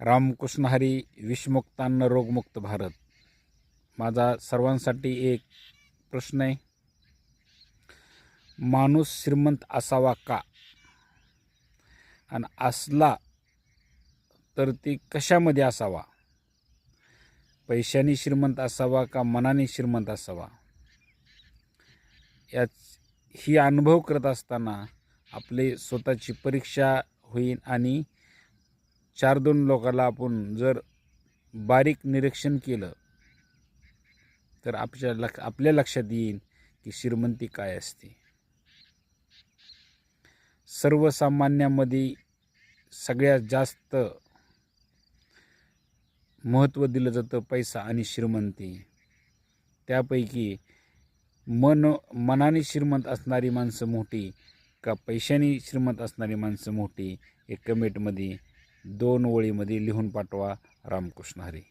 रामकृष्ण हरी. विषमुक्तान्न रोगमुक्त भारत. माझा सर्वांसाठी एक प्रश्न आहे. माणूस श्रीमंत असावा का? आणि असला तर ती कशामध्ये असावा? पैशाने श्रीमंत असावा का मनाने श्रीमंत असावा? ही अनुभव करत असताना आपले स्वतःची परीक्षा होईल आणि 4-2 लोकांना आपण जर बारीक निरीक्षण केलं तर आपल्या लक्षात येईल की श्रीमंती काय असते. सर्वसामान्यांमध्ये सगळ्यात जास्त महत्त्व दिलं जातं पैसा आणि श्रीमंती. त्यापैकी मनाने श्रीमंत असणारी माणसं मोठी का पैशाने श्रीमंत असणारी माणसं मोठी? हे कमेंटमध्ये 2 ओळीमध्ये लिहून पाठवा. रामकृष्ण हरी.